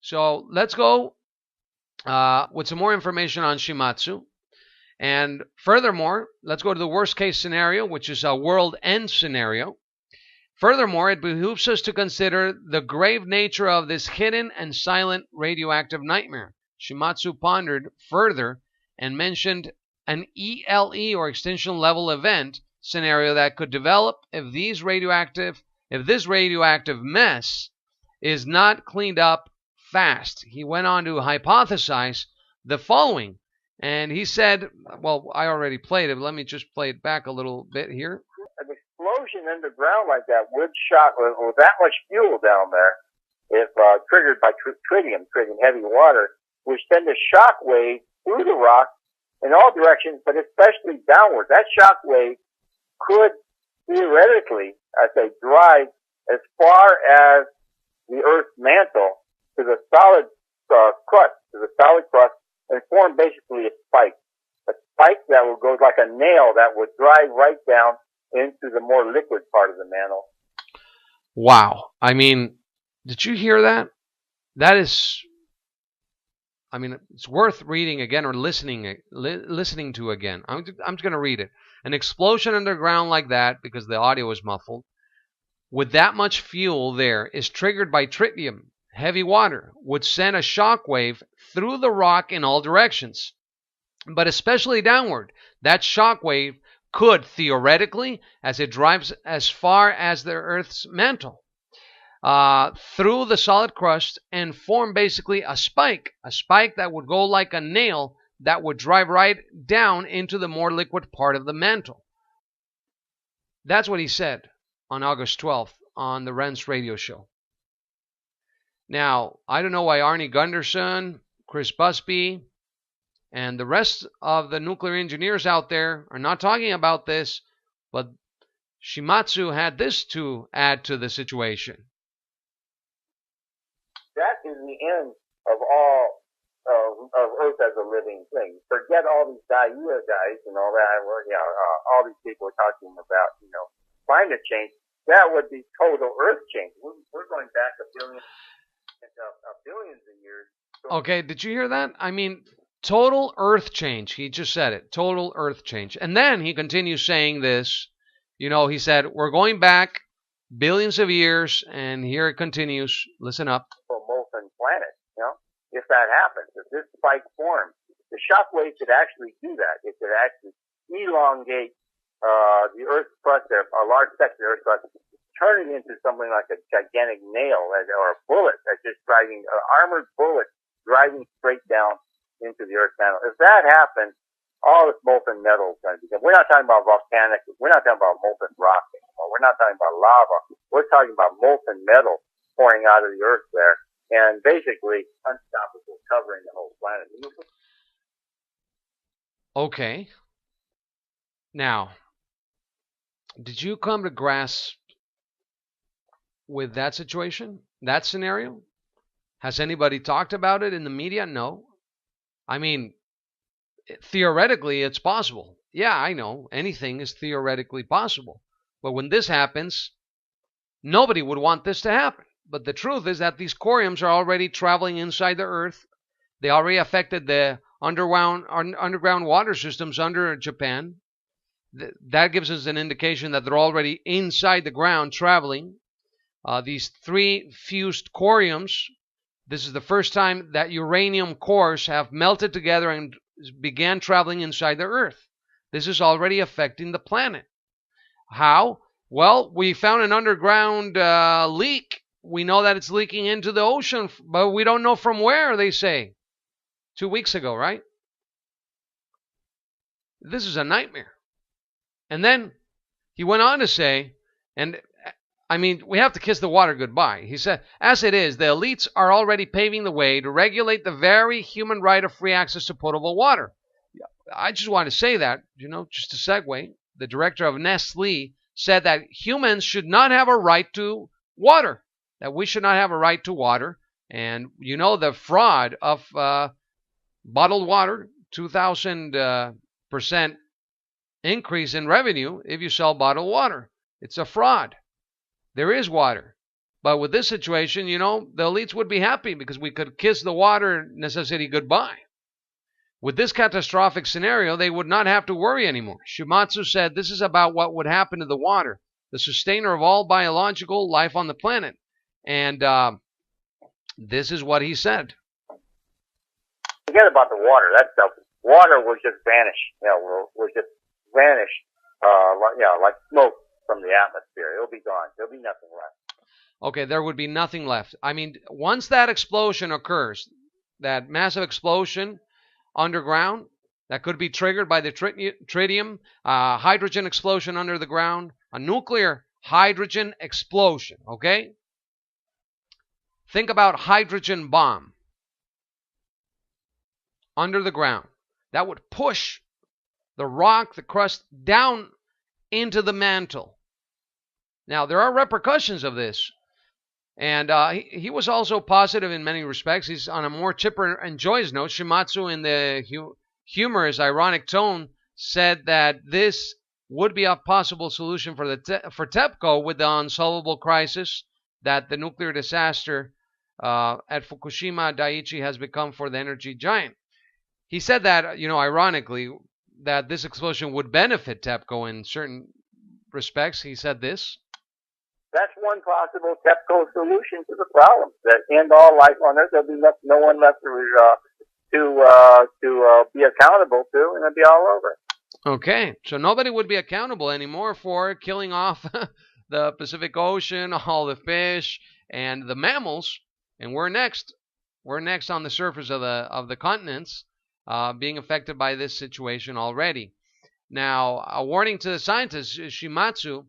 So let's go with some more information on Shimatsu. And furthermore, let's go to the worst case scenario, which is a world end scenario. Furthermore, it behooves us to consider the grave nature of this hidden and silent radioactive nightmare. Shimatsu pondered further and mentioned an ELE or extinction level event scenario that could develop if this radioactive mess is not cleaned up fast. He went on to hypothesize the following, and he said, well, I already played it, but let me just play it back a little bit here. An explosion underground like that would shock with that much fuel down there, if triggered by tritium, heavy water, would send a shock wave through the rock in all directions, but especially downward. That shock wave could theoretically, as they drive as far as the Earth's mantle to the solid crust, and form basically a spike that would go like a nail that would drive right down into the more liquid part of the mantle. Wow. I mean, did you hear that? That is, I mean, it's worth reading again or listening to again. I'm just going to read it. An explosion underground like that, because the audio is muffled, with that much fuel there, is triggered by tritium. Heavy water would send a shock wave through the rock in all directions, but especially downward. That shock wave could theoretically, as it drives as far as the Earth's mantle, through the solid crust and form basically a spike that would go like a nail that would drive right down into the more liquid part of the mantle. That's what he said on August 12th on the Ren's radio show. Now, I don't know why Arnie Gunderson, Chris Busby, and the rest of the nuclear engineers out there are not talking about this, but Shimatsu had this to add to the situation. That is the end of all of Earth as a living thing. Forget all these Gaia guys and all that. All these people are talking about, climate change. That would be total Earth change. We're going back billions of years. Okay, did you hear that? I mean, total Earth change. He just said it. Total Earth change. And then he continues saying this. He said, we're going back billions of years, and here it continues. Listen up. Molten planet, if that happens, if this spike forms, the shock wave could actually do that. It could actually elongate the Earth's crust, a large section of the Earth's crust, turn it into something like a gigantic nail or a bullet that's just driving, an armored bullet driving straight down into the Earth's mantle. If that happens, all this molten metal is going to be. We're not talking about volcanic. We're not talking about molten rock anymore. We're not talking about lava. We're talking about molten metal pouring out of the Earth there, and basically unstoppable, covering the whole planet. Okay. Now, did you come to grasp with that situation, that scenario? Has anybody talked about it in the media? No. I mean, theoretically, it's possible. Yeah, I know. Anything is theoretically possible. But when this happens, nobody would want this to happen. But the truth is that these coriums are already traveling inside the Earth. They already affected the underground water systems under Japan. That gives us an indication that they're already inside the ground traveling. These three fused coriums, this is the first time that uranium cores have melted together and began traveling inside the Earth. This is already affecting the planet. How? Well, we found an underground leak. We know that it's leaking into the ocean, but we don't know from where, they say. 2 weeks ago, right? This is a nightmare. And then he went on to say, and I mean, we have to kiss the water goodbye. He said, as it is, the elites are already paving the way to regulate the very human right of free access to potable water. I just want to say that, just a segue. The director of Nestle said that humans should not have a right to water, that we should not have a right to water. And the fraud of bottled water, 2,000% increase in revenue if you sell bottled water. It's a fraud. There is water, But with this situation, the elites would be happy because we could kiss the water necessity goodbye. With this catastrophic scenario, they would not have to worry anymore. Shimatsu said this is about what would happen to the water, the sustainer of all biological life on the planet. And this is what he said. Forget about the water. That stuff, water will just vanish. Will just vanish, like smoke from the atmosphere. It'll be gone. There'll be nothing left. Okay, there would be nothing left. I mean, once that explosion occurs, that massive explosion underground, that could be triggered by the tritium, hydrogen explosion under the ground, a nuclear hydrogen explosion, okay? Think about hydrogen bomb under the ground. That would push the rock, the crust, down into the mantle. Now, there are repercussions of this. And he was also positive in many respects. He's on a more chipper and joyous note. Shimatsu, in the humorous, ironic tone, said that this would be a possible solution for TEPCO with the unsolvable crisis that the nuclear disaster at Fukushima Daiichi has become for the energy giant. He said that, ironically, that this explosion would benefit TEPCO in certain respects. He said this. That's one possible TEPCO solution to the problem. That end all life on Earth, there'll be no one left to be accountable to, and it'll be all over. Okay, so nobody would be accountable anymore for killing off the Pacific Ocean, all the fish, and the mammals. And we're next. We're next on the surface of the continents, being affected by this situation already. Now, a warning to the scientists: Shimatsu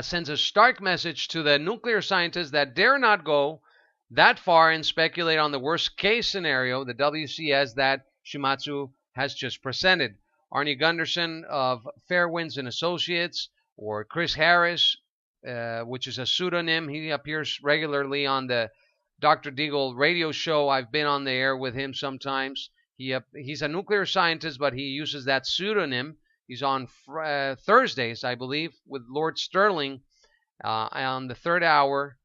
sends a stark message to the nuclear scientists that dare not go that far and speculate on the worst case scenario, the WCS, that Shimatsu has just presented. Arnie Gunderson of Fairwinds and Associates, or Chris Harris, which is a pseudonym. He appears regularly on the Dr. Deagle radio show. I've been on the air with him sometimes. He's a nuclear scientist, but he uses that pseudonym. He's on Thursdays, I believe, with Lord Sterling on the third hour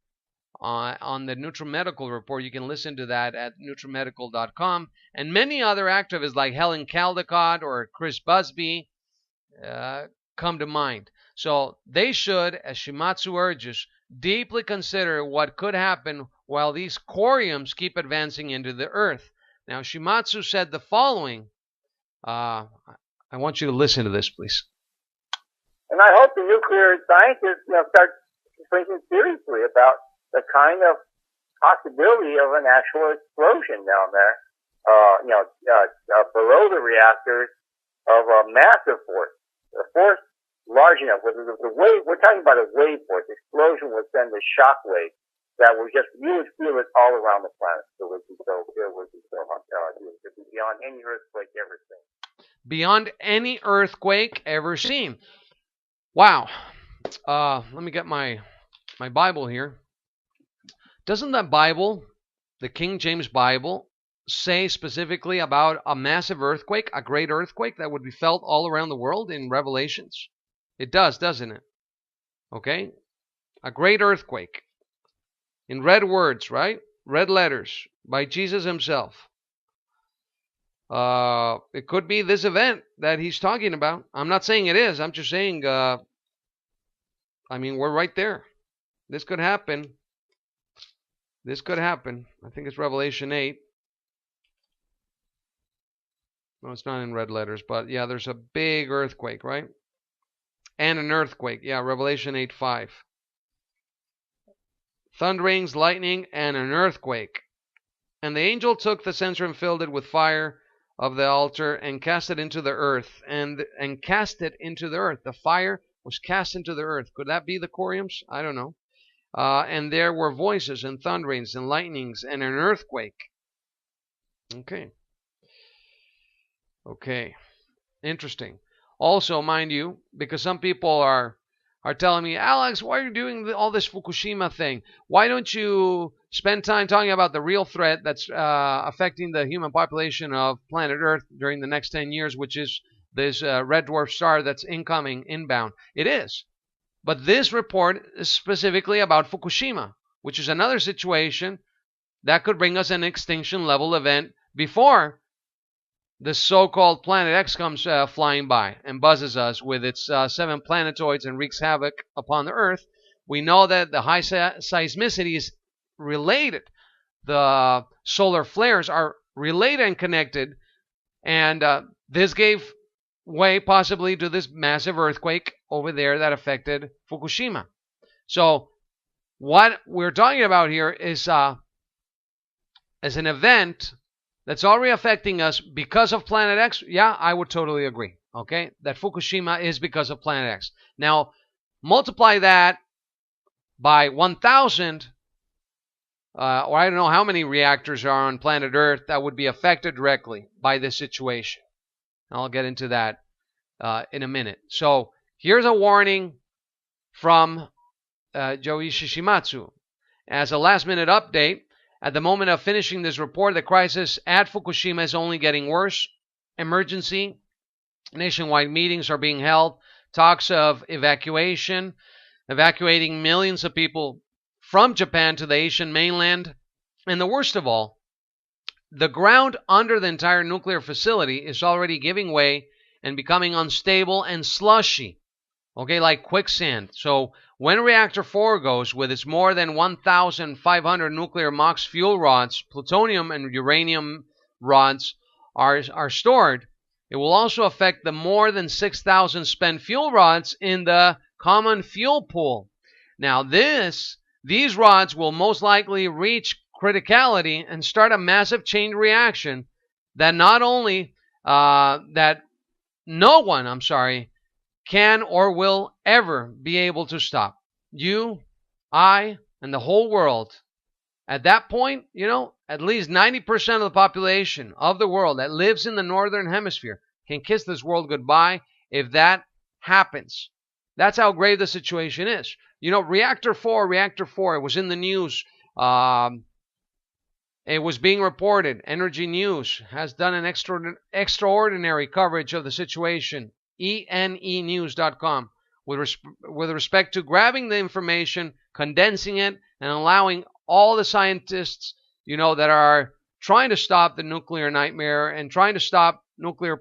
on the Neutral Medical Report. You can listen to that at neutralmedical.com. And many other activists like Helen Caldecott or Chris Busby come to mind. So they should, as Shimatsu urges, deeply consider what could happen while these CORIUMS keep advancing into the Earth. Now, Shimatsu said the following. I want you to listen to this, please. And I hope the nuclear scientists start thinking seriously about the kind of possibility of an actual explosion down there, below the reactors of a massive force. A force large enough, with the wave, we're talking about a wave force. Explosion would send a shock wave that would you would feel it all around the planet. It would be beyond any earthquake ever seen. Beyond any earthquake ever seen. Wow. Let me get my Bible here. Doesn't that Bible, the King James Bible, say specifically about a massive earthquake, a great earthquake that would be felt all around the world in Revelations? It does, doesn't it? Okay? A great earthquake. In red words, right? Red letters by Jesus himself. It could be this event that he's talking about. I'm not saying it is. I'm just saying, we're right there. This could happen. This could happen. I think it's Revelation 8. No, it's not in red letters, but yeah, there's a big earthquake, right? And an earthquake. Yeah, Revelation 8:5. Thunderings, lightning, and an earthquake. And the angel took the censer and filled it with fire of the altar and cast it into the earth. And cast it into the earth. The fire was cast into the earth. Could that be the CORIUMS? I don't know. And there were voices and thunderings and lightnings and an earthquake. Okay. Interesting. Also, mind you, because some people are telling me, Alex, why are you doing all this Fukushima thing? Why don't you spend time talking about the real threat that's affecting the human population of planet Earth during the next 10 years, which is this red dwarf star that's inbound? It is. But this report is specifically about Fukushima. which is another situation that could bring us an extinction level event before the so-called Planet X comes flying by and buzzes us with its 7 planetoids and wreaks havoc upon the Earth. We know that the high seismicity is related. The solar flares are related and connected, and this gave way possibly to this massive earthquake over there that affected Fukushima. So what we're talking about here is an event that's already affecting us because of Planet X. Yeah, I would totally agree. Okay, that Fukushima is because of Planet X. Now, multiply that by 1,000, or I don't know how many reactors are on planet Earth that would be affected directly by this situation. I'll get into that in a minute. So here's a warning from Joichi Shimatsu. As a last-minute update, at the moment of finishing this report, the crisis at Fukushima is only getting worse. Emergency nationwide meetings are being held. Talks of evacuating millions of people from Japan to the Asian mainland. And the worst of all, the ground under the entire nuclear facility is already giving way and becoming unstable and slushy. Okay, like quicksand. So when reactor 4 goes with its more than 1,500 nuclear MOX fuel rods, plutonium and uranium rods are stored, it will also affect the more than 6,000 spent fuel rods in the common fuel pool. Now these rods will most likely reach criticality and start a massive chain reaction that not only that no one, can or will ever be able to stop. You, I, and the whole world. At that point, at least 90% of the population of the world that lives in the northern hemisphere can kiss this world goodbye if that happens. That's how grave the situation is. Reactor 4, it was in the news. It was being reported. Energy News has done an extraordinary coverage of the situation. ENEnews.com with respect to grabbing the information, condensing it, and allowing all the scientists, that are trying to stop the nuclear nightmare and trying to stop nuclear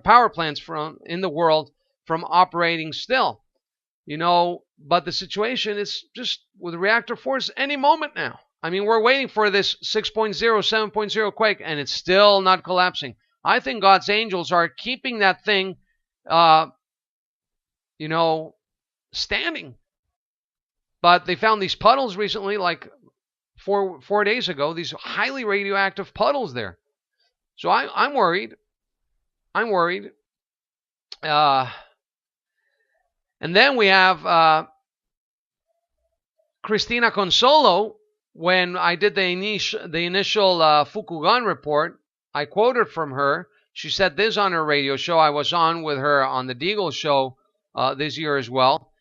power plants in the world from operating still. But the situation is just with reactor 4 any moment now. We're waiting for this 6.0, 7.0 quake, and it's still not collapsing. I think God's angels are keeping that thing standing. But they found these puddles recently, like four days ago, these highly radioactive puddles there. So I'm worried. And then we have Cristina Consolo. When I did the initial Fukugan report, I quoted from her. She said this on her radio show. I was on with her on the Deagle show this year as well.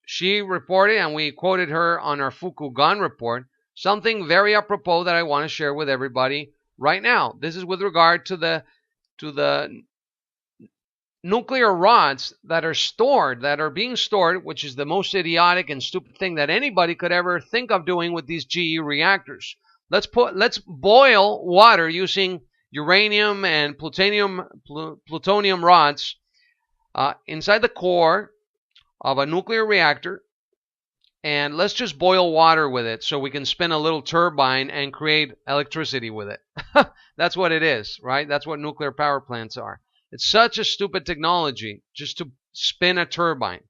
She reported, and we quoted her on our Fukugan report, something very apropos that I want to share with everybody right now. This is with regard to the nuclear rods that are being stored, which is the most idiotic and stupid thing that anybody could ever think of doing with these GE reactors. Let's boil water using uranium and plutonium rods inside the core of a nuclear reactor, and let's just boil water with it so we can spin a little turbine and create electricity with it. That's what it is, right? That's what nuclear power plants are. It's such a stupid technology just to spin a turbine.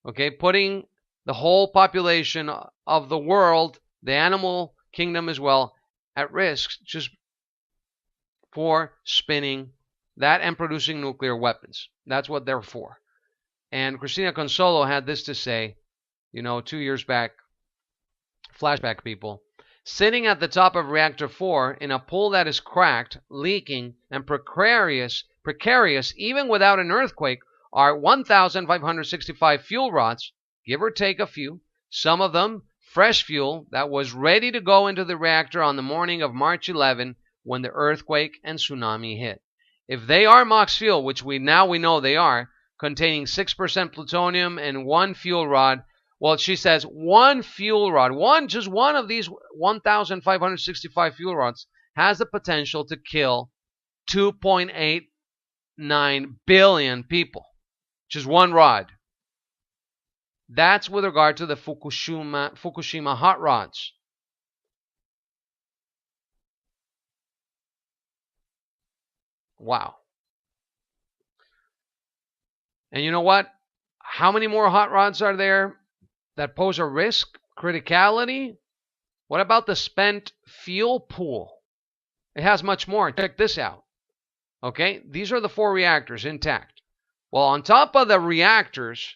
Okay, putting the whole population of the world, the animal kingdom as well, at risk just for spinning that and producing nuclear weapons. That's what they're for. And Cristina Consolo had this to say, 2 years back, flashback people. Sitting at the top of reactor 4 in a pool that is cracked, leaking, and precarious even without an earthquake are 1,565 fuel rods, give or take a few, some of them fresh fuel that was ready to go into the reactor on the morning of March 11 when the earthquake and tsunami hit. If they are MOX fuel, which we know they are, containing 6% plutonium and 1 fuel rod, Well, she says one fuel rod, just one of these 1,565 fuel rods has the potential to kill 2.89 billion people. Just one rod. That's with regard to the Fukushima hot rods. Wow. And you know what? How many more hot rods are there that pose a risk? Criticality? What about the spent fuel pool? It has much more. Check this out. Okay, these are the 4 reactors intact. Well, on top of the reactors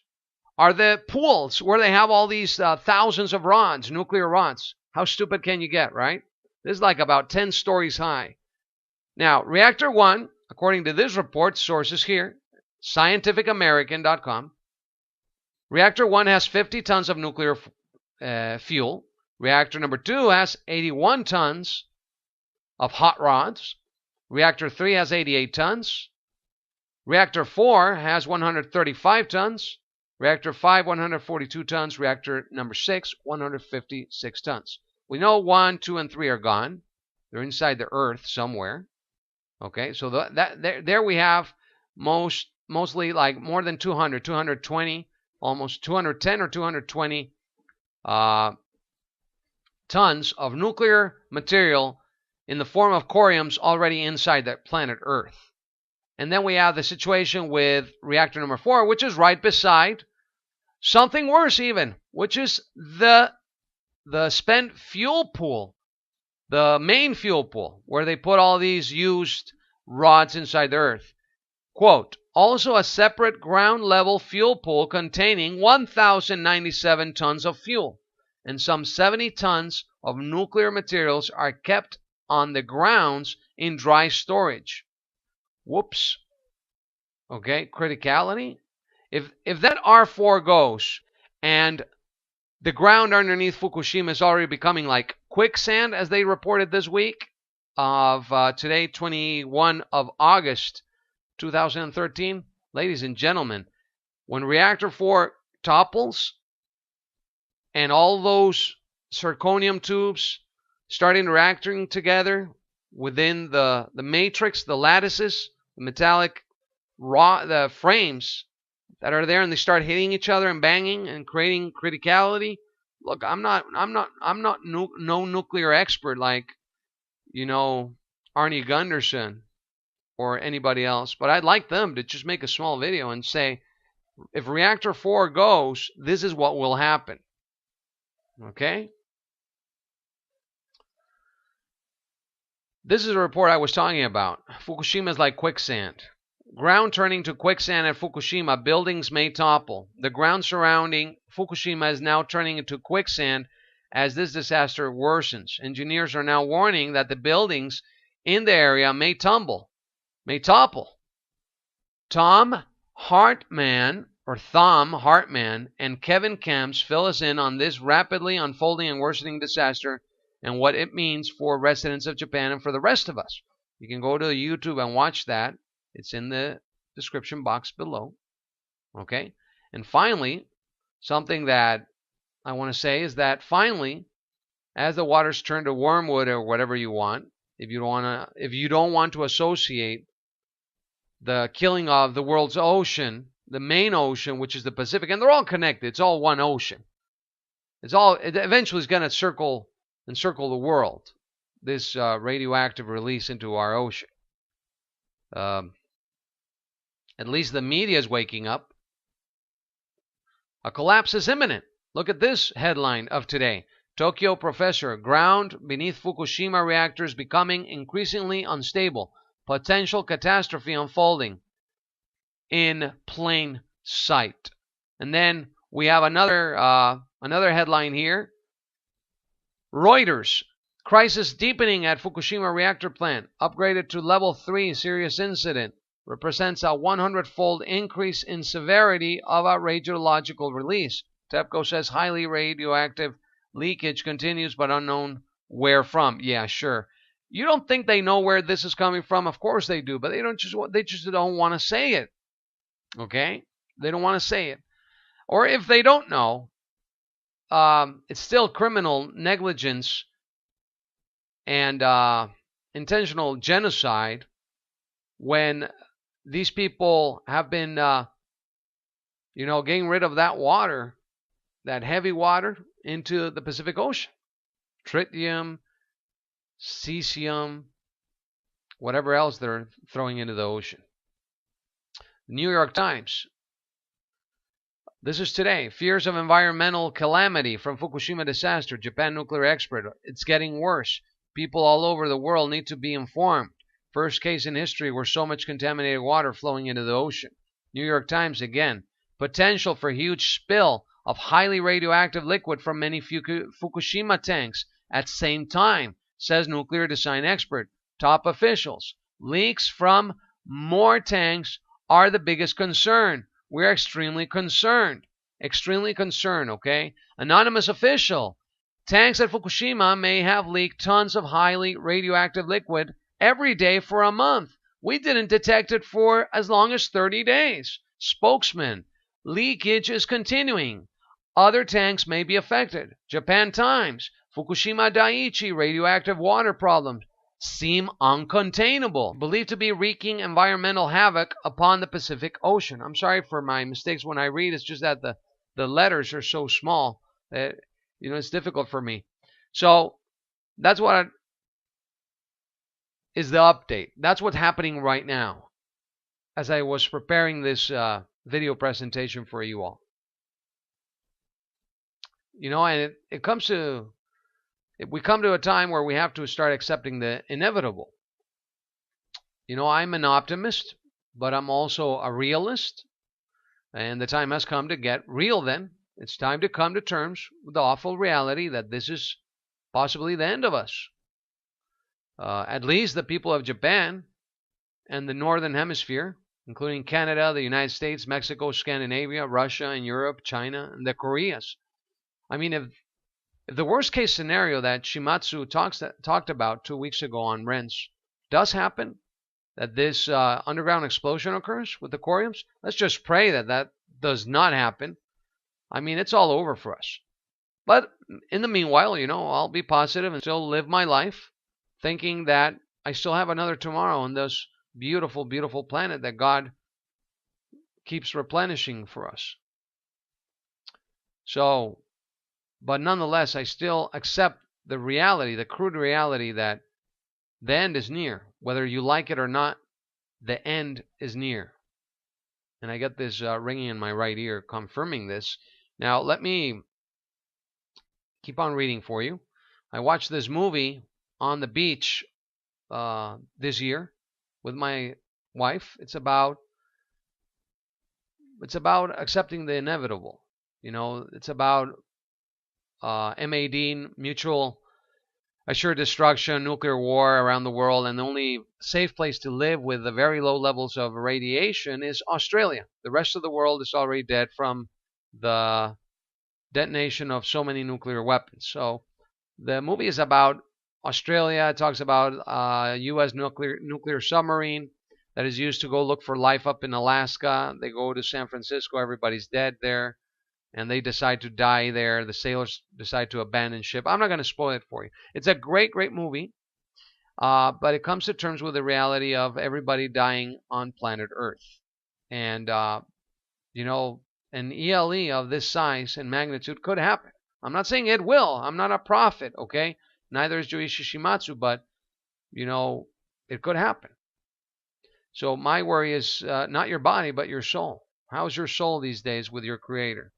are the pools where they have all these thousands of rods, nuclear rods. How stupid can you get, right? This is like about 10 stories high. Now, reactor 1, according to this report, sources here, scientificamerican.com, reactor 1 has 50 tons of nuclear fuel. Reactor number 2 has 81 tons of hot rods. Reactor 3 has 88 tons. Reactor 4 has 135 tons. Reactor 5, 142 tons. Reactor number 6, 156 tons. We know 1, 2, and 3 are gone. They're inside the earth somewhere. Okay, so there we have mostly like more than 200, 220, almost 210 or 220 tons of nuclear material in the form of coriums already inside the planet Earth. And then we have the situation with reactor number 4, which is right beside something worse even, which is the spent fuel pool, the main fuel pool, where they put all these used rods inside the Earth. Quote, also a separate ground level fuel pool containing 1,097 tons of fuel and some 70 tons of nuclear materials are kept on the grounds in dry storage. Whoops. Okay, criticality. If that R4 goes and the ground underneath Fukushima is already becoming like quicksand, as they reported this week of today, 21 of August, 2013, ladies and gentlemen, when reactor 4 topples and all those zirconium tubes start interacting together within the matrix, the lattices, the metallic the frames that are there, and they start hitting each other and banging and creating criticality. Look, I'm not no nuclear expert like, you know, Arnie Gunderson or anybody else, but I'd like them to just make a small video and say, if reactor 4 goes, this is what will happen. Okay? This is a report I was talking about. Fukushima is like quicksand. Ground turning to quicksand at Fukushima, buildings may topple. The ground surrounding Fukushima is now turning into quicksand as this disaster worsens. Engineers are now warning that the buildings in the area may topple. Thom Hartmann and Kevin Camps fill us in on this rapidly unfolding and worsening disaster and what it means for residents of Japan and for the rest of us. You can go to YouTube and watch that. It's in the description box below. Okay? And finally, something that I want to say is that finally, as the waters turn to wormwood or whatever you want, if you don't want to associate the killing of the world's ocean, the main ocean, which is the Pacific, and they're all connected. It's all one ocean. It eventually is going to encircle the world. This radioactive release into our ocean. At least the media is waking up. A collapse is imminent. Look at this headline of today. Tokyo professor, ground beneath Fukushima reactors becoming increasingly unstable. Potential catastrophe unfolding in plain sight. And then we have another headline here. Reuters, crisis deepening at Fukushima reactor plant. Upgraded to level 3 serious incident. Represents a 100-fold increase in severity of a radiological release. TEPCO says highly radioactive leakage continues but unknown where from. Yeah, sure. You don't think they know where this is coming from? Of course they do, but they just don't want to say it. Okay? They don't want to say it. Or if they don't know, it's still criminal negligence and intentional genocide when these people have been, getting rid of that water, that heavy water, into the Pacific Ocean. Tritium, cesium, whatever else they're throwing into the ocean. The New York Times. This is today. Fears of environmental calamity from Fukushima disaster. Japan nuclear expert. It's getting worse. People all over the world need to be informed. First case in history where so much contaminated water flowing into the ocean. New York Times again. Potential for huge spill of highly radioactive liquid from many Fukushima tanks at same time, says nuclear design expert. Top officials. Leaks from more tanks are the biggest concern. We're extremely concerned. Extremely concerned, okay? Anonymous official. Tanks at Fukushima may have leaked tons of highly radioactive liquid every day for a month. We didn't detect it for as long as 30 days. Spokesman. Leakage is continuing. Other tanks may be affected. Japan Times. Fukushima Daiichi radioactive water problems seem uncontainable, believed to be wreaking environmental havoc upon the Pacific Ocean. I'm sorry for my mistakes when I read. It's just that the letters are so small that it's difficult for me. So that's what is the update. That's what's happening right now as I was preparing this video presentation for you all. And it comes to, we come to a time where we have to start accepting the inevitable. I'm an optimist, but I'm also a realist. And the time has come to get real then. It's time to come to terms with the awful reality that this is possibly the end of us. At least the people of Japan and the Northern Hemisphere, including Canada, the United States, Mexico, Scandinavia, Russia, and Europe, China, and the Koreas. I mean, if the worst case scenario that SHIMATSU talked about 2 weeks ago on Rents does happen, that this underground explosion occurs with the CORIUMS, let's just pray that that does not happen. I mean, it's all over for us. But in the meanwhile, I'll be positive and still live my life thinking that I still have another tomorrow on this beautiful, beautiful planet that God keeps replenishing for us. So, but nonetheless, I still accept the reality, the crude reality that the end is near. Whether you like it or not, the end is near. And I get this ringing in my right ear confirming this. Now, let me keep on reading for you. I watched this movie on the beach this year with my wife. It's about accepting the inevitable. It's about MAD, mutual assured destruction, nuclear war around the world, and the only safe place to live with the very low levels of radiation is Australia. The rest of the world is already dead from the detonation of so many nuclear weapons. So the movie is about Australia. It talks about U.S. nuclear submarine that is used to go look for life up in Alaska. They go to San Francisco. Everybody's dead there. And they decide to die there. The sailors decide to abandon ship. I'm not going to spoil it for you. It's a great, great movie. But it comes to terms with the reality of everybody dying on planet Earth. And, an ELE of this size and magnitude could happen. I'm not saying it will. I'm not a prophet, okay? Neither is Joichi Shimatsu, but, it could happen. So my worry is not your body, but your soul. How's your soul these days with your Creator?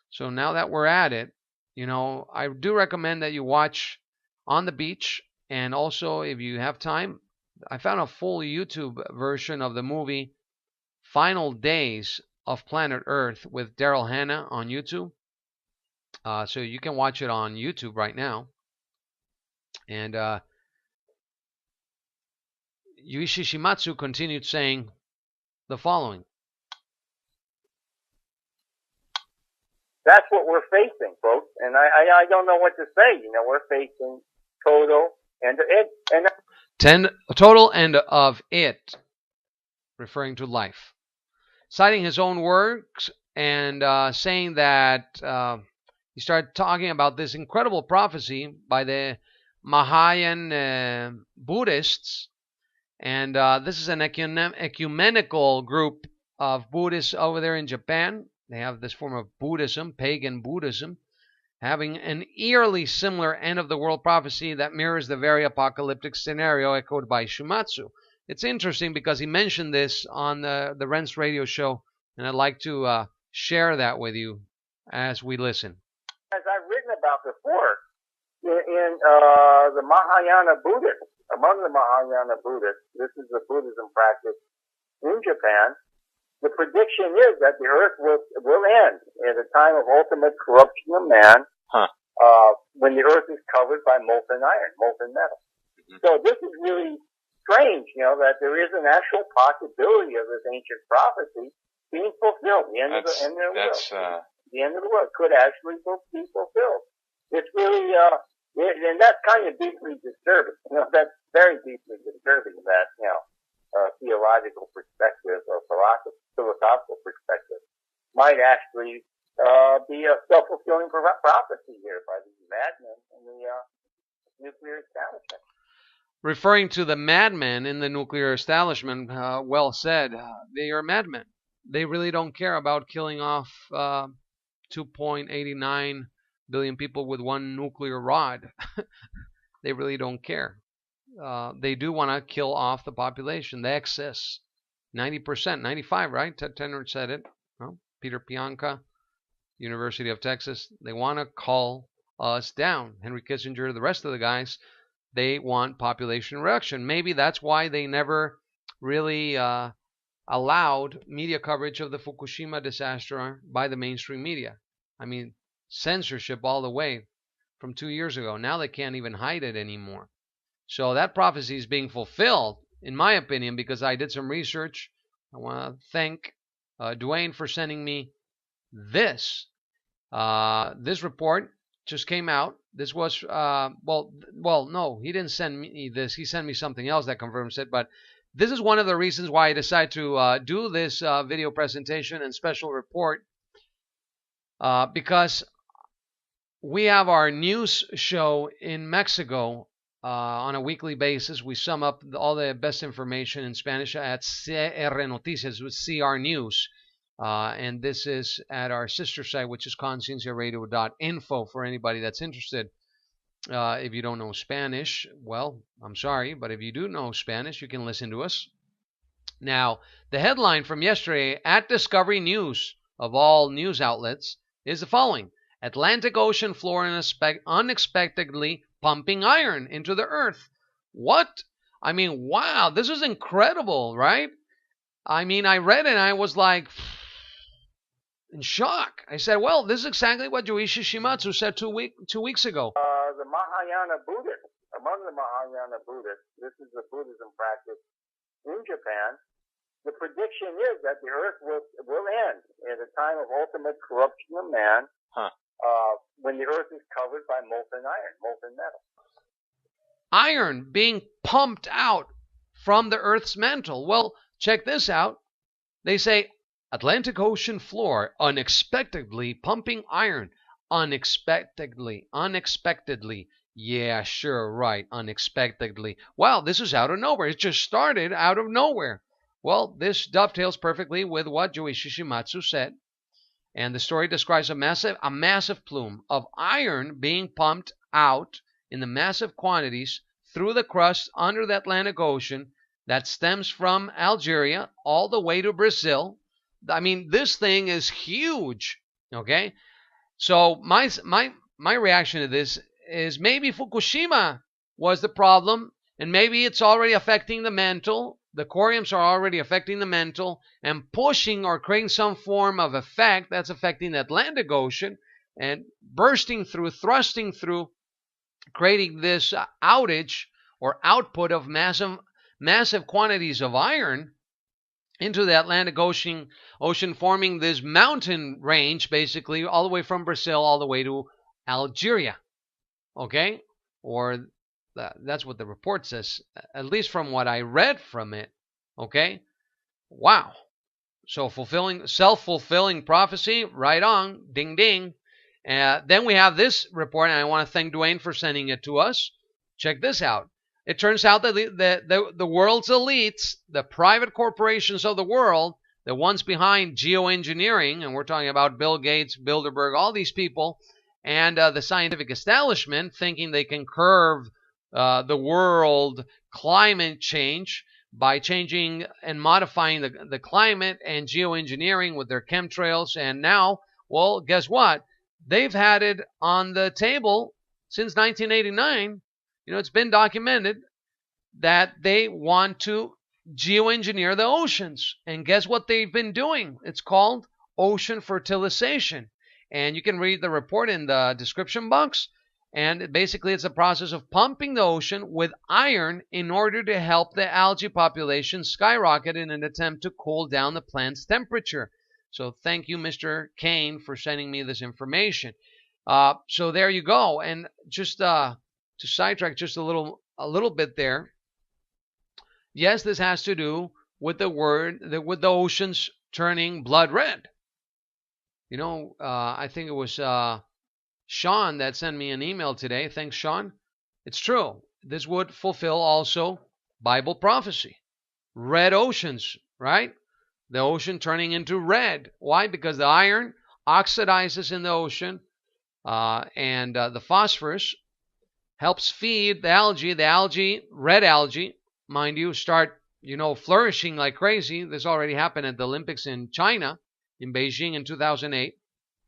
So now that we're at it, I do recommend that you watch On the Beach. And also, if you have time, I found a full YouTube version of the movie Final Days of Planet Earth with Daryl Hannah on YouTube. So you can watch it on YouTube right now. And Yuichi Shimatsu continued saying the following. That's what we're facing, folks. And I don't know what to say. We're facing total end of it. Total end of it, referring to life. Citing his own works and saying that He started talking about this incredible prophecy by the Mahayan Buddhists. And this is an ecumenical group of Buddhists over there in Japan. They have this form of Buddhism, pagan Buddhism, having an eerily similar end-of-the-world prophecy that mirrors the very apocalyptic scenario echoed by SHIMATSU. It's interesting because he mentioned this on the Ren's radio show, and I'd like to share that with you as we listen. As I've written about before, in the Mahayana Buddhists, among the Mahayana Buddhists, this is the Buddhism practice in Japan, the prediction is that the earth will end at a time of ultimate corruption of man, when the earth is covered by molten iron, molten metal. So this is really strange, that there is an actual possibility of this ancient prophecy being fulfilled. The end of the world. The end of the world could actually be fulfilled. It's really, and that's kind of deeply disturbing. That's very deeply disturbing, that, theological perspective or philosophical perspective might actually be a self-fulfilling prophecy here by these madmen in the nuclear establishment. Referring to the madmen in the nuclear establishment, well said. They are madmen. They really don't care about killing off 2.89 billion people with one nuclear rod. They really don't care. They do want to kill off the population, the excess. 90%, 95, right? Ted Tenner said it. Well, Peter Pianka, University of Texas. They want to call us down. Henry Kissinger, the rest of the guys, they want population reduction. Maybe that's why they never really allowed media coverage of the Fukushima disaster by the mainstream media. I mean, censorship all the way from 2 years ago. Now they can't even hide it anymore. So that prophecy is being fulfilled, in my opinion, because I did some research. I want to thank Dwayne for sending me this. This report just came out. This was, no, he didn't send me this. He sent me something else that confirms it. But this is one of the reasons why I decided to do this video presentation and special report. Because we have our news show in Mexico on a weekly basis. We sum up all the best information in Spanish at CR Noticias with CR News. And this is at our sister site, which is concienciaradio.info for anybody that's interested. If you don't know Spanish, well, I'm sorry, but if you do know Spanish, you can listen to us. Now, the headline from yesterday at Discovery News, of all news outlets, is the following. Atlantic Ocean floor unexpectedly pumping iron into the earth. What? I mean, wow, this is incredible, right? I mean, I read it and I was like in shock. I said, well, this is exactly what Yoichi Shimatsu said two weeks ago. The Mahayana Buddhists, among the Mahayana Buddhists, this is the Buddhism practice in Japan, the prediction is that the earth will end at a time of ultimate corruption of man, when the earth is covered by molten iron, molten metal. Iron being pumped out from the earth's mantle. Well, check this out. They say Atlantic Ocean floor unexpectedly pumping iron. Unexpectedly. Yeah, sure, right. Unexpectedly. Wow, this is out of nowhere. It just started out of nowhere. Well, this dovetails perfectly with what Yoichi Shimatsu said. And the story describes a massive plume of iron being pumped out in the massive quantities through the crust under the Atlantic Ocean that stems from Algeria all the way to Brazil. I mean, this thing is huge, okay? So my reaction to this is maybe Fukushima was the problem, and maybe it's already affecting the mantle. The CORIUMS are already affecting the mantle and pushing or creating some form of effect that's affecting the Atlantic Ocean and bursting through, thrusting through, creating this outage or output of massive quantities of iron into the Atlantic Ocean, forming this mountain range, basically, all the way from Brazil all the way to Algeria. Okay? Or that's what the report says, at least from what I read from it. Okay? Wow. So self-fulfilling prophecy, right on, ding ding. Then we have this report, and I want to thank Dwayne for sending it to us. Check this out. It turns out that the world's elites, the private corporations of the world, the ones behind geoengineering, and we're talking about Bill Gates, Bilderberg, all these people, and the scientific establishment, thinking they can curb the world climate change by changing and modifying the climate and geoengineering with their chemtrails. And now, well, guess what? They've had it on the table since 1989. It's been documented that they want to geoengineer the oceans. And guess what they've been doing? It's called ocean fertilization. And you can read the report in the description box. And basically, it's a process of pumping the ocean with iron in order to help the algae population skyrocket in an attempt to cool down the plant's temperature. So thank you, Mr. Kane, for sending me this information. So there you go. And just to sidetrack just a little bit there. Yes, this has to do with with the oceans turning blood red. I think it was Sean that sent me an email today. Thanks, Sean. It's true. This would fulfill also Bible prophecy. Red oceans, right? The ocean turning into red. Why? Because the iron oxidizes in the ocean, and the phosphorus helps feed the algae. The algae, red algae, mind you, start flourishing like crazy. This already happened at the Olympics in China, in Beijing in 2008.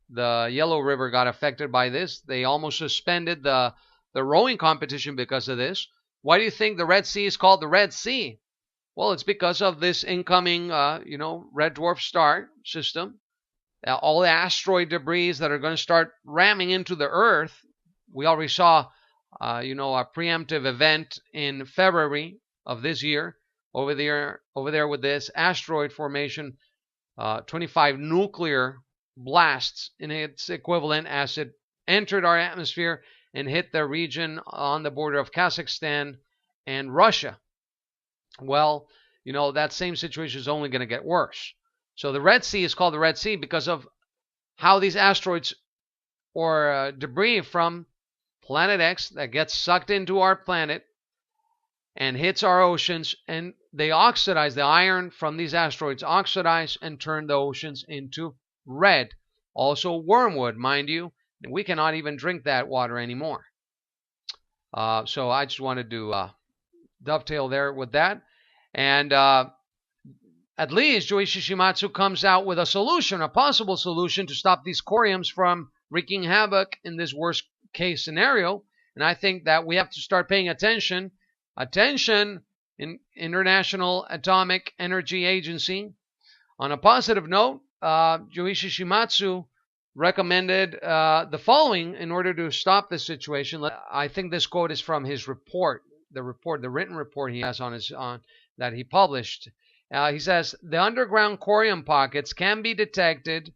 The Yellow River got affected by this. They almost suspended the rowing competition because of this. Why do you think the Red Sea is called the Red Sea? Well, it's because of this incoming, red dwarf star system. All the asteroid debris that are going to start ramming into the Earth. We already saw, a preemptive event in February of this year over there with this asteroid formation, 25 nuclear blasts in its equivalent as it entered our atmosphere and hit the region on the border of Kazakhstan and Russia. Well, that same situation is only going to get worse. So the Red Sea is called the Red Sea because of how these asteroids or debris from Planet X that gets sucked into our planet and hits our oceans, and they oxidize. The iron from these asteroids oxidize and turn the oceans into red. Also wormwood, mind you. We cannot even drink that water anymore. So I just wanted to dovetail there with that. And at least Joichi Shimatsu comes out with a solution, a possible solution to stop these CORIUMS from wreaking havoc in this worst case scenario. And I think that we have to start paying attention. Attention, in International Atomic Energy Agency. On a positive note, Joichi Shimatsu recommended the following in order to stop this situation. I think this quote is from his report, the written report he has on that he published. He says, the underground corium pockets can be detected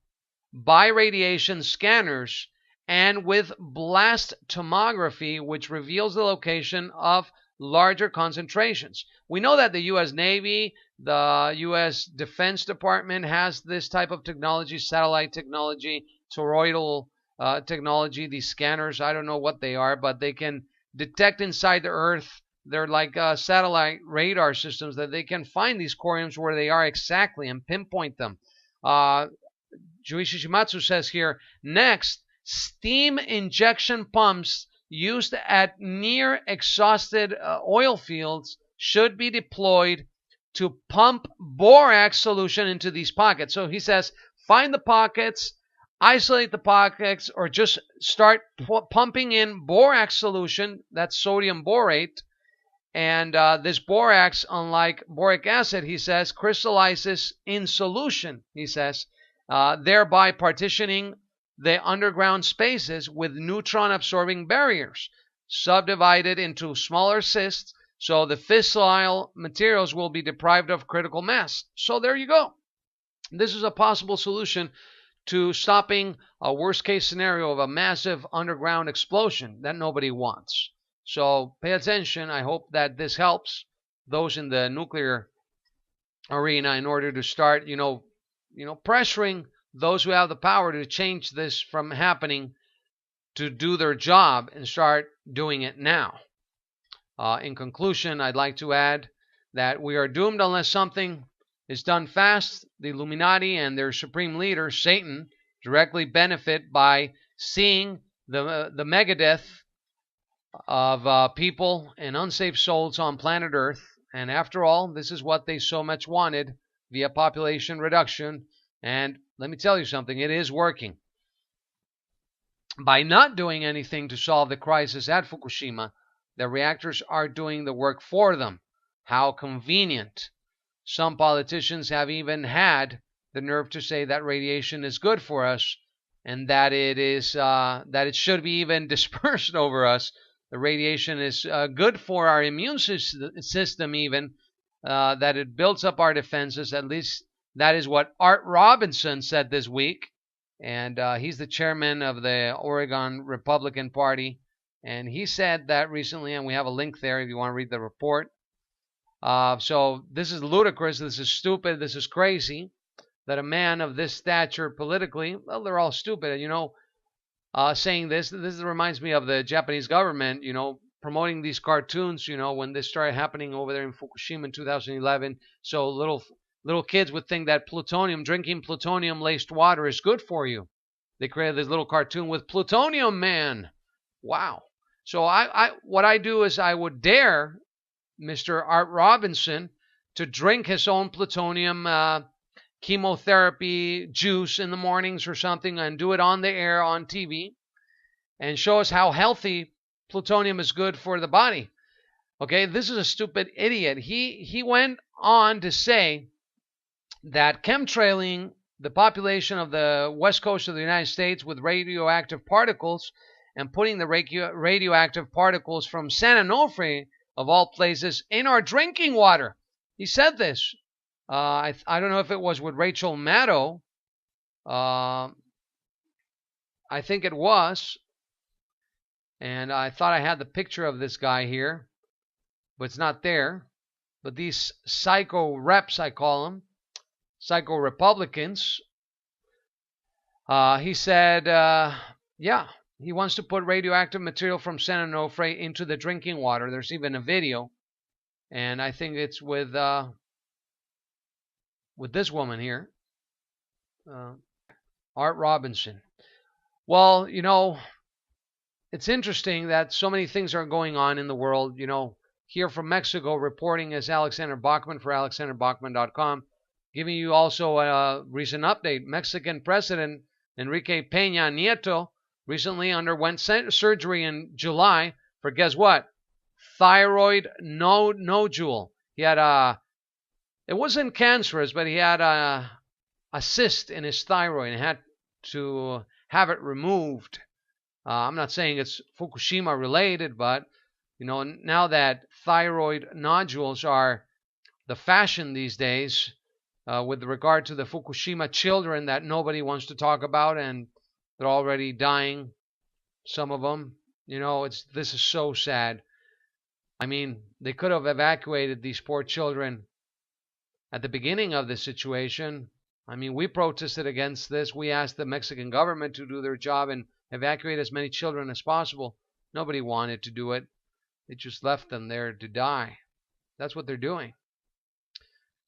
by radiation scanners and with blast tomography, which reveals the location of larger concentrations. We know that the U.S. Navy, the U.S. Defense Department has this type of technology, satellite technology, toroidal technology, these scanners. I don't know what they are, but they can detect inside the Earth. They're like satellite radar systems that they can find these coriums where they are exactly and pinpoint them. Joichi Shimatsu says here, next, steam injection pumps used at near exhausted oil fields should be deployed to pump borax solution into these pockets. So he says, find the pockets, isolate the pockets, or just start pumping in borax solution, that's sodium borate. And this borax, unlike boric acid, he says, crystallizes in solution, he says, thereby partitioning the underground spaces with neutron-absorbing barriers, subdivided into smaller cysts, so the fissile materials will be deprived of critical mass. So there you go. This is a possible solution to stopping a worst-case scenario of a massive underground explosion that nobody wants. So pay attention. I hope that this helps those in the nuclear arena in order to start, pressuring those who have the power to change this from happening to do their job and start doing it now. In conclusion, I'd like to add that we are doomed unless something is done fast. The Illuminati and their supreme leader, Satan, directly benefit by seeing the megadeath of people and unsafe souls on planet Earth. And after all, this is what they so much wanted via population reduction. And let me tell you something, it is working. By not doing anything to solve the crisis at Fukushima, the reactors are doing the work for them. How convenient. Some politicians have even had the nerve to say that radiation is good for us and that it should be even dispersed over us. The radiation is good for our immune system even, that it builds up our defenses. At least that is what Art Robinson said this week. And he's the chairman of the Oregon Republican Party. And he said that recently, and we have a link there if you want to read the report. So this is ludicrous, this is stupid, this is crazy, that a man of this stature politically, well, they're all stupid, saying this reminds me of the Japanese government, promoting these cartoons, when this started happening over there in Fukushima in 2011. So little kids would think that drinking plutonium-laced water is good for you. They created this little cartoon with Plutonium Man. Wow. So what I do is I would dare Mr. Art Robinson to drink his own plutonium chemotherapy juice in the mornings or something and do it on the air on TV and show us how healthy plutonium is good for the body. Okay, this is a stupid idiot. He went on to say that chemtrailing the population of the west coast of the United States with radioactive particles and putting the radioactive particles from San Onofre, of all places, in our drinking water. He said this. I don't know if it was with Rachel Maddow. I think it was. And I thought I had the picture of this guy here, but it's not there. But these psycho reps, I call them, psycho Republicans, he said, yeah, he wants to put radioactive material from San Onofre into the drinking water. There's even a video, and I think it's with this woman here, Art Robinson. Well, it's interesting that so many things are going on in the world. Here from Mexico, reporting is Alexander Bachman for alexanderbachman.com, giving you also a recent update. Mexican President Enrique Peña Nieto recently underwent surgery in July for, guess what? Thyroid nodule. He had it wasn't cancerous, but he had a cyst in his thyroid and had to have it removed. I'm not saying it's Fukushima related, but now that thyroid nodules are the fashion these days, with regard to the Fukushima children that nobody wants to talk about, and they're already dying, some of them. This is so sad. I mean, they could have evacuated these poor children at the beginning of this situation. I mean, we protested against this. We asked the Mexican government to do their job and evacuate as many children as possible. Nobody wanted to do it. They just left them there to die. That's what they're doing.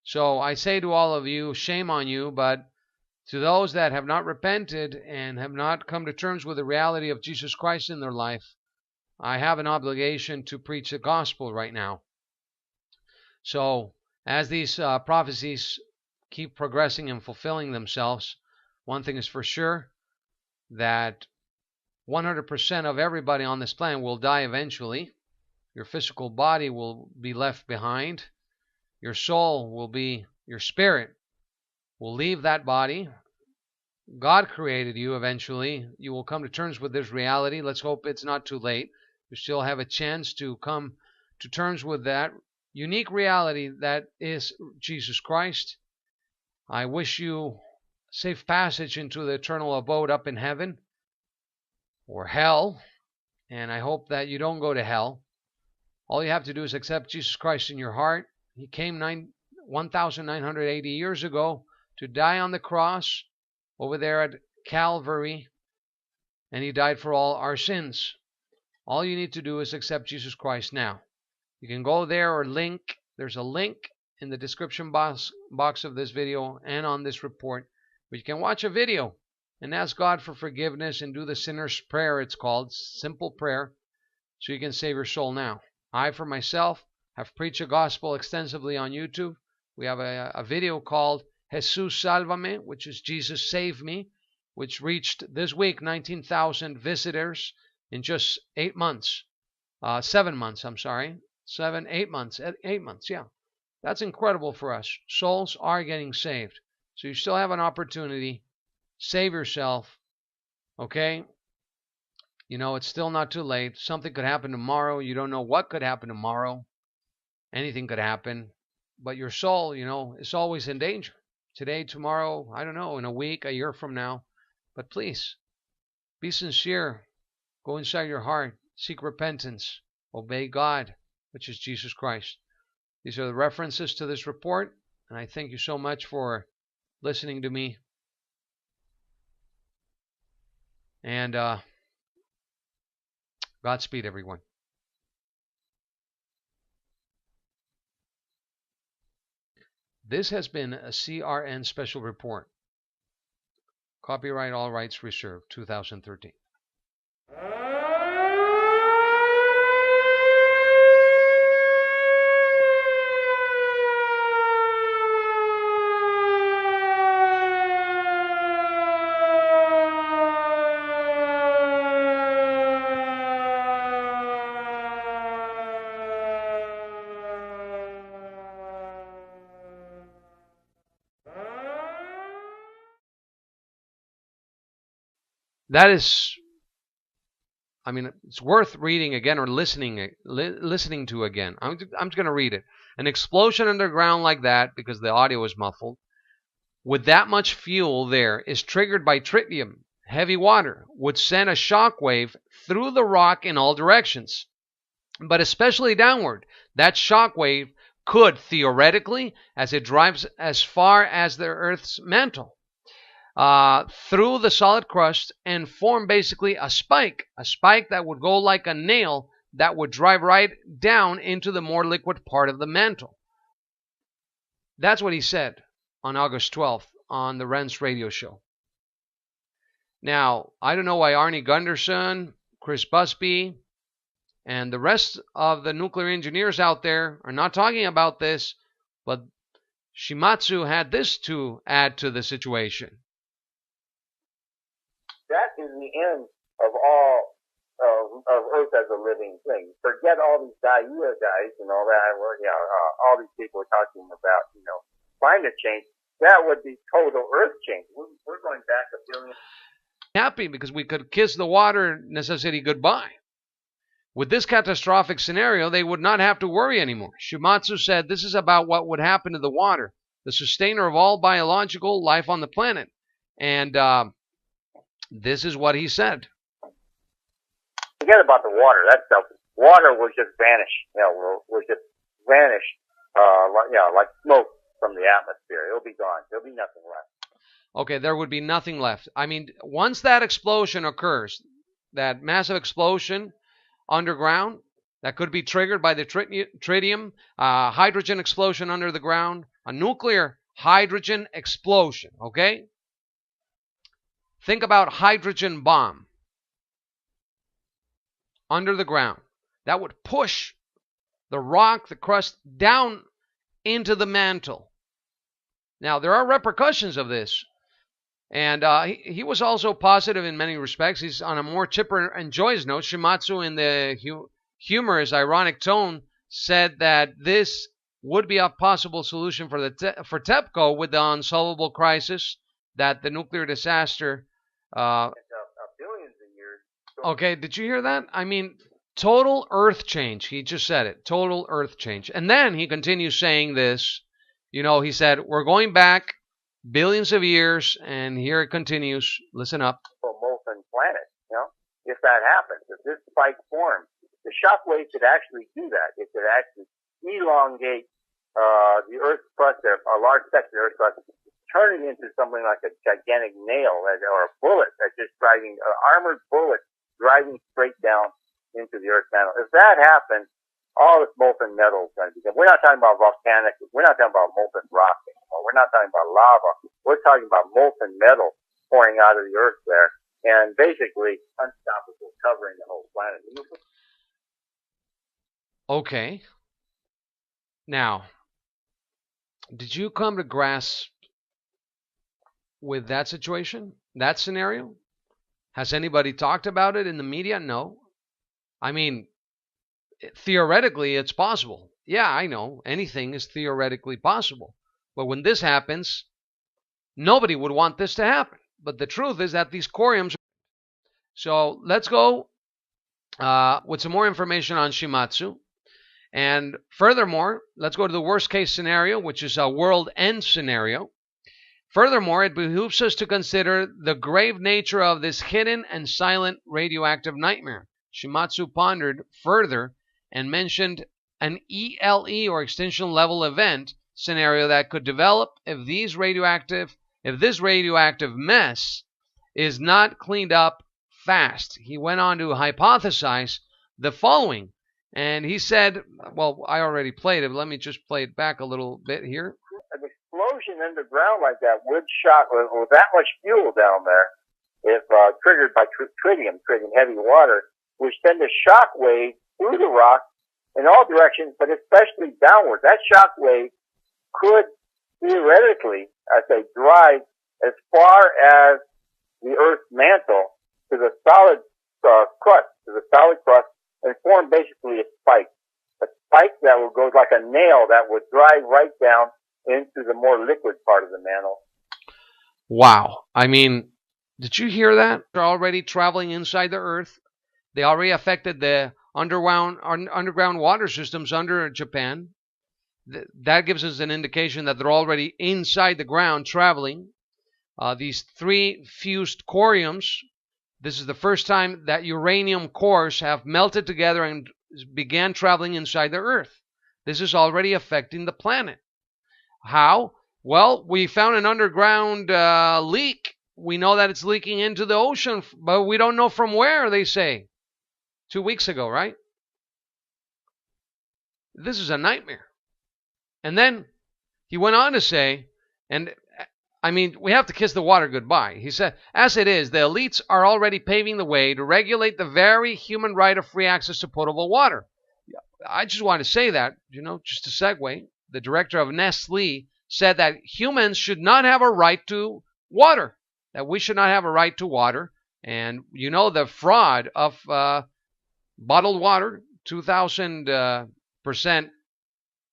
So I say to all of you, shame on you, but to those that have not repented and have not come to terms with the reality of Jesus Christ in their life, I have an obligation to preach the gospel right now. So as these prophecies keep progressing and fulfilling themselves, one thing is for sure, that 100% of everybody on this planet will die eventually. Your physical body will be left behind. Your your spirit will leave that body. God created you eventually. You will come to terms with this reality. Let's hope it's not too late. You still have a chance to come to terms with that unique reality that is Jesus Christ. I wish you safe passage into the eternal abode up in heaven or hell, and I hope that you don't go to hell. All you have to do is accept Jesus Christ in your heart. He came 1,980 years ago to die on the cross over there at Calvary, and he died for all our sins. All you need to do is accept Jesus Christ now. You can go there or link. There's a link in the description box of this video and on this report, where you can watch a video and ask God for forgiveness and do the sinner's prayer, it's called. Simple prayer, so you can save your soul now. I, for myself, have preached the gospel extensively on YouTube. We have a video called Jesus Salvame, which is Jesus Save Me, which reached this week 19,000 visitors in just 8 months. 7 months, I'm sorry. 8 months. 8 months, yeah. That's incredible for us. Souls are getting saved. So you still have an opportunity. Save yourself. Okay? You know, it's still not too late. Something could happen tomorrow. You don't know what could happen tomorrow. Anything could happen. But your soul, you know, is always in danger. Today, tomorrow, I don't know, in a week, a year from now. But please, be sincere. Go inside your heart. Seek repentance. Obey God, which is Jesus Christ. These are the references to this report. And I thank you so much for listening to me. And Godspeed, everyone. This has been a CRN special report. Copyright, all rights reserved, 2013. That is, I mean, it's worth reading again or listening to again. I'm just going to read it. An explosion underground like that, because the audio was muffled, with that much fuel there, is triggered by tritium. Heavy water would send a shock wave through the rock in all directions, but especially downward. That shock wave could, theoretically, as it drives as far as the Earth's mantle, through the solid crust, and form basically a spike that would go like a nail that would drive right down into the more liquid part of the mantle. That's what he said on August 12th on the Ren's radio show. Now, I don't know why Arnie Gunderson, Chris Busby, and the rest of the nuclear engineers out there are not talking about this, but SHIMATSU had this to add to the situation. That is the end of all of Earth as a living thing. Forget all these Gaia guys and all that. All these people are talking about, climate change. That would be total Earth change. We're going back a billion. Happy because we could kiss the water necessity goodbye. With this catastrophic scenario, they would not have to worry anymore. SHIMATSU said this is about what would happen to the water, the sustainer of all biological life on the planet. And this is what he said. Forget about the water. That stuff. Water will just vanish. Will just vanish, like smoke from the atmosphere. It'll be gone. There'll be nothing left. Okay, there would be nothing left. I mean, once that explosion occurs, that massive explosion underground, that could be triggered by the tritium, hydrogen explosion under the ground, a nuclear hydrogen explosion, okay? Think about hydrogen bomb under the ground. That would push the rock, the crust, down into the mantle. Now, there are repercussions of this. And he was also positive in many respects. He's on a more chipper and joyous note. SHIMATSU, in the humorous, ironic tone, said that this would be a possible solution for TEPCO with the unsolvable crisis that the nuclear disaster. Billions of years. Okay, did you hear that? I mean, total Earth change. He just said it. Total Earth change. And then he continues saying this. He said, we're going back billions of years, and here it continues. Listen up. Molten planet, if that happens, if this spike forms, the shock wave could actually do that. It could actually elongate the Earth's crust, a large section of the Earth's crust, turning into something like a gigantic nail or a bullet that's just driving, an armored bullet driving straight down into the Earth's mantle. If that happens, all this molten metal is going to be done. We're not talking about volcanic, we're not talking about molten rock anymore. We're not talking about lava. We're talking about molten metal pouring out of the Earth there and basically unstoppable, covering the whole planet. Okay. Now, did you come to grasp with that situation, that scenario? Has anybody talked about it in the media? No. I mean, theoretically, it's possible. Yeah, I know. Anything is theoretically possible. But when this happens, nobody would want this to happen. But the truth is that these coriums. So let's go with some more information on Shimatsu. And furthermore, let's go to the worst case scenario, which is a world end scenario. Furthermore, it behooves us to consider the grave nature of this hidden and silent radioactive nightmare. Shimatsu pondered further and mentioned an ELE or extinction level event scenario that could develop if this radioactive mess is not cleaned up fast. He went on to hypothesize the following. And he said, well, I already played it, but let me just play it back a little bit here. An explosion underground like that would shock with that much fuel down there, if triggered by tritium heavy water, would send a shock wave through the rock in all directions, but especially downward. That shock wave could theoretically, I say, drive as far as the Earth's mantle to the solid crust, and form basically a spike that would go like a nail that would drive right down into the more liquid part of the mantle. Wow. I mean, did you hear that? They're already traveling inside the Earth. They already affected the underground water systems under Japan. That gives us an indication that they're already inside the ground traveling. These three fused coriums, this is the first time that uranium cores have melted together and began traveling inside the Earth. This is already affecting the planet. How? Well, we found an underground leak. We know that it's leaking into the ocean, but we don't know from where, they say. 2 weeks ago, right? This is a nightmare. And then he went on to say, and I mean, we have to kiss the water goodbye. He said, as it is, the elites are already paving the way to regulate the very human right of free access to potable water. I just want to say that, just a segue. The director of Nestle said that humans should not have a right to water, that we should not have a right to water. And the fraud of bottled water, 2,000%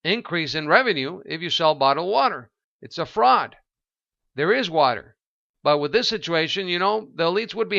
increase in revenue if you sell bottled water. It's a fraud. There is water. But with this situation, the elites would be